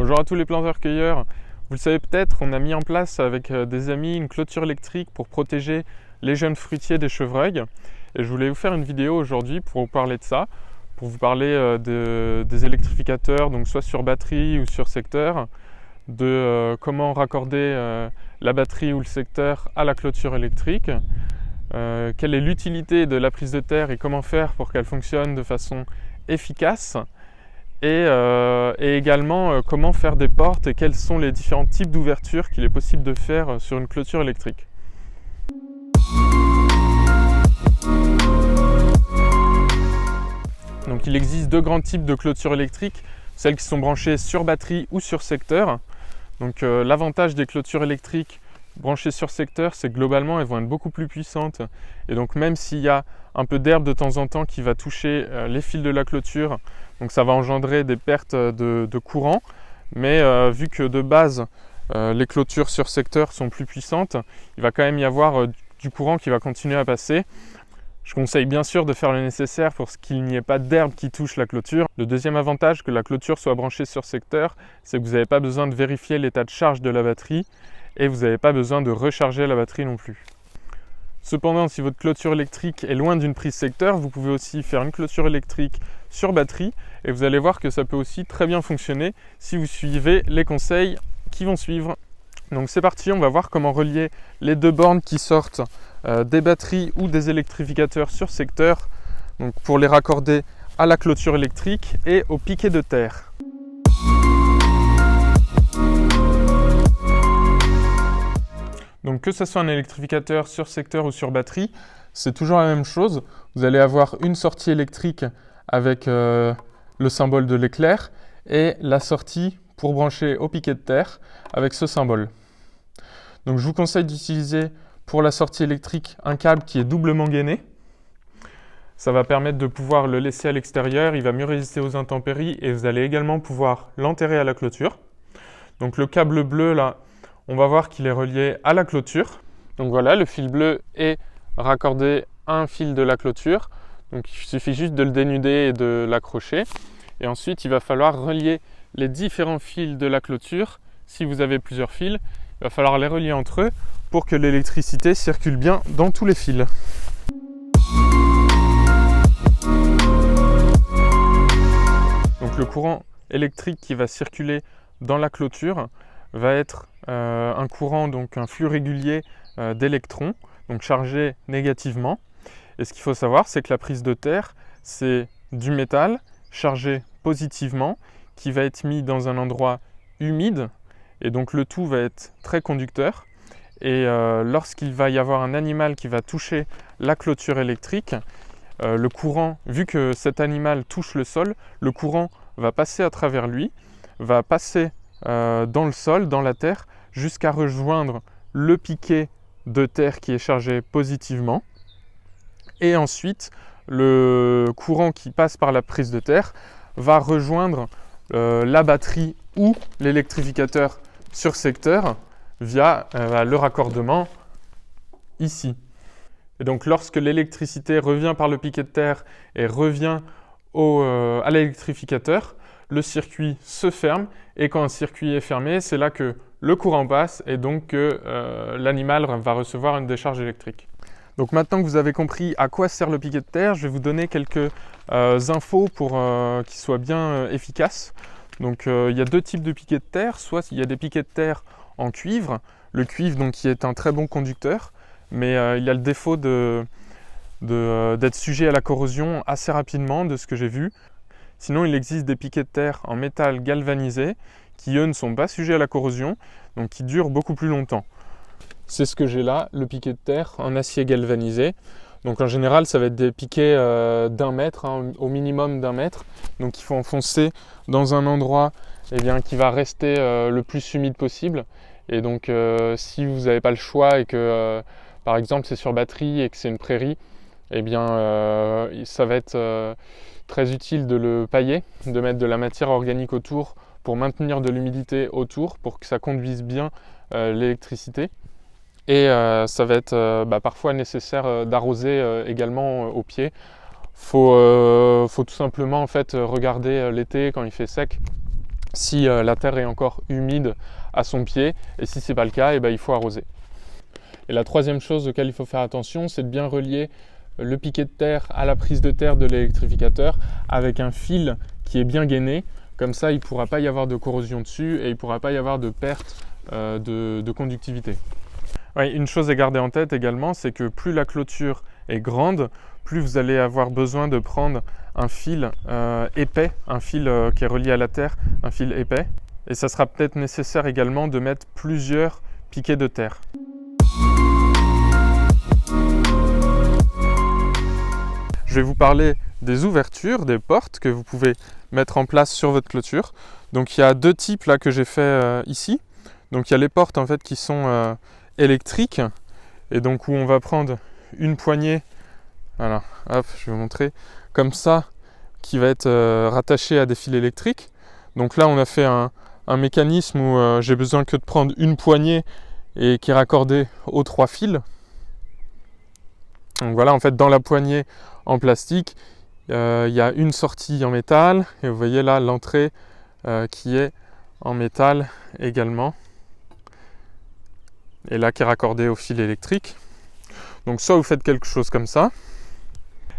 Bonjour à tous les planteurs-cueilleurs. Vous le savez peut-être, on a mis en place avec des amis une clôture électrique pour protéger les jeunes fruitiers des chevreuils. Et je voulais vous faire une vidéo aujourd'hui pour vous parler de ça, pour vous parler des électrificateurs, donc soit sur batterie ou sur secteur, de comment raccorder la batterie ou le secteur à la clôture électrique, quelle est l'utilité de la prise de terre et comment faire pour qu'elle fonctionne de façon efficace. Et également comment faire des portes et quels sont les différents types d'ouvertures qu'il est possible de faire sur une clôture électrique. Donc il existe deux grands types de clôtures électriques, celles qui sont branchées sur batterie ou sur secteur. Donc l'avantage des clôtures électriques branchées sur secteur, c'est que globalement elles vont être beaucoup plus puissantes. Et donc même s'il y a un peu d'herbe de temps en temps qui va toucher les fils de la clôture, donc ça va engendrer des pertes de courant. Mais vu que de base les clôtures sur secteur sont plus puissantes, il va quand même y avoir du courant qui va continuer à passer. Je conseille bien sûr de faire le nécessaire pour qu'il n'y ait pas d'herbe qui touche la clôture. Le deuxième avantage que la clôture soit branchée sur secteur, c'est que vous n'avez pas besoin de vérifier l'état de charge de la batterie et vous n'avez pas besoin de recharger la batterie non plus. Cependant, si votre clôture électrique est loin d'une prise secteur, vous pouvez aussi faire une clôture électrique sur batterie et vous allez voir que ça peut aussi très bien fonctionner si vous suivez les conseils qui vont suivre. Donc c'est parti, on va voir comment relier les deux bornes qui sortent des batteries ou des électrificateurs sur secteur, donc pour les raccorder à la clôture électrique et au piquet de terre. Donc que ce soit un électrificateur sur secteur ou sur batterie, c'est toujours la même chose. Vous allez avoir une sortie électrique avec le symbole de l'éclair et la sortie pour brancher au piquet de terre avec ce symbole. Donc je vous conseille d'utiliser pour la sortie électrique un câble qui est doublement gainé. Ça va permettre de pouvoir le laisser à l'extérieur, il va mieux résister aux intempéries et vous allez également pouvoir l'enterrer à la clôture. Donc le câble bleu là, on va voir qu'il est relié à la clôture. Donc voilà, le fil bleu est raccordé à un fil de la clôture. Donc il suffit juste de le dénuder et de l'accrocher. Et ensuite, il va falloir relier les différents fils de la clôture. Si vous avez plusieurs fils, il va falloir les relier entre eux pour que l'électricité circule bien dans tous les fils. Donc le courant électrique qui va circuler dans la clôture va être un courant, donc un flux régulier d'électrons, donc chargés négativement. Et ce qu'il faut savoir, c'est que la prise de terre, c'est du métal chargé positivement qui va être mis dans un endroit humide et donc le tout va être très conducteur. Et lorsqu'il va y avoir un animal qui va toucher la clôture électrique, le courant, vu que cet animal touche le sol, le courant va passer à travers lui, va passer dans le sol, dans la terre, jusqu'à rejoindre le piquet de terre qui est chargé positivement. Et ensuite, le courant qui passe par la prise de terre va rejoindre la batterie ou l'électrificateur sur secteur via le raccordement ici. Et donc lorsque l'électricité revient par le piquet de terre et revient à l'électrificateur, le circuit se ferme et quand un circuit est fermé, c'est là que le courant passe et donc que l'animal va recevoir une décharge électrique. Donc maintenant que vous avez compris à quoi sert le piquet de terre, je vais vous donner quelques infos pour qu'il soit bien efficace. Donc il y a deux types de piquets de terre, soit il y a des piquets de terre en cuivre, le cuivre donc qui est un très bon conducteur, mais il a le défaut d'être sujet à la corrosion assez rapidement de ce que j'ai vu. Sinon, il existe des piquets de terre en métal galvanisé qui, eux, ne sont pas sujets à la corrosion, donc qui durent beaucoup plus longtemps. C'est ce que j'ai là, le piquet de terre en acier galvanisé. Donc en général, ça va être des piquets d'1 mètre, au minimum d'1 mètre. Donc il faut enfoncer dans un endroit qui va rester le plus humide possible. Et donc si vous n'avez pas le choix et que, par exemple, c'est sur batterie et que c'est une prairie, ça va être très utile de le pailler, de mettre de la matière organique autour pour maintenir de l'humidité autour, pour que ça conduise bien l'électricité. Et ça va être parfois nécessaire d'arroser également au pied. Faut tout simplement en fait regarder l'été quand il fait sec si la terre est encore humide à son pied, et si ce n'est pas le cas, il faut arroser. Et la troisième chose auquel il faut faire attention, c'est de bien relier le piquet de terre à la prise de terre de l'électrificateur avec un fil qui est bien gainé. Comme ça, il ne pourra pas y avoir de corrosion dessus et il ne pourra pas y avoir de perte de conductivité. Ouais, une chose à garder en tête également, c'est que plus la clôture est grande, plus vous allez avoir besoin de prendre un fil épais, un fil qui est relié à la terre, un fil épais. Et ça sera peut-être nécessaire également de mettre plusieurs piquets de terre. Je vais vous parler des ouvertures, des portes que vous pouvez mettre en place sur votre clôture. Donc il y a deux types là que j'ai fait ici. Donc il y a les portes en fait qui sont électriques et donc où on va prendre une poignée, voilà, hop, je vais vous montrer, comme ça, qui va être rattachée à des fils électriques. Donc là on a fait un mécanisme où j'ai besoin que de prendre une poignée et qui est raccordée aux 3 fils. Donc voilà, en fait dans la poignée en plastique, il y a une sortie en métal et vous voyez là l'entrée qui est en métal également et là qui est raccordée au fil électrique. Donc soit vous faites quelque chose comme ça,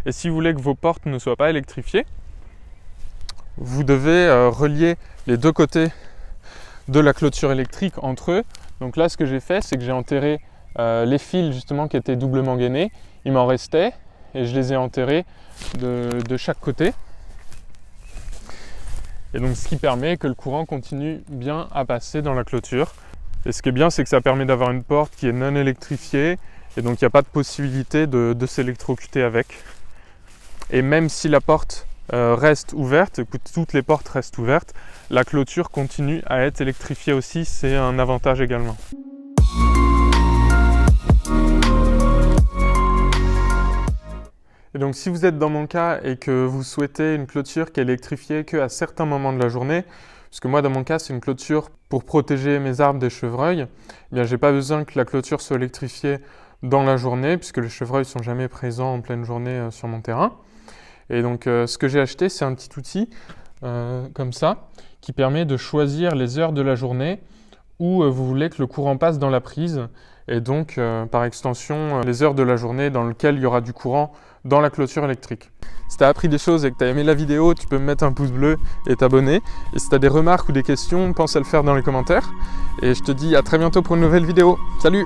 et si vous voulez que vos portes ne soient pas électrifiées, vous devez relier les deux côtés de la clôture électrique entre eux. Donc là ce que j'ai fait, c'est que j'ai enterré les fils justement qui étaient doublement gainés, il m'en restait et je les ai enterrés de chaque côté. Et donc ce qui permet que le courant continue bien à passer dans la clôture. Et ce qui est bien, c'est que ça permet d'avoir une porte qui est non électrifiée et donc il n'y a pas de possibilité de s'électrocuter avec. Et même si la porte reste ouverte, toutes les portes restent ouvertes, la clôture continue à être électrifiée aussi, c'est un avantage également. Et donc si vous êtes dans mon cas et que vous souhaitez une clôture qui est électrifiée qu'à certains moments de la journée, puisque moi dans mon cas c'est une clôture pour protéger mes arbres des chevreuils, eh bien j'ai pas besoin que la clôture soit électrifiée dans la journée puisque les chevreuils sont jamais présents en pleine journée sur mon terrain. Et donc ce que j'ai acheté, c'est un petit outil comme ça qui permet de choisir les heures de la journée où vous voulez que le courant passe dans la prise et donc par extension les heures de la journée dans lesquelles il y aura du courant dans la clôture électrique. Si tu as appris des choses et que tu as aimé la vidéo, tu peux me mettre un pouce bleu et t'abonner. Et si tu as des remarques ou des questions, pense à le faire dans les commentaires. Et je te dis à très bientôt pour une nouvelle vidéo. Salut!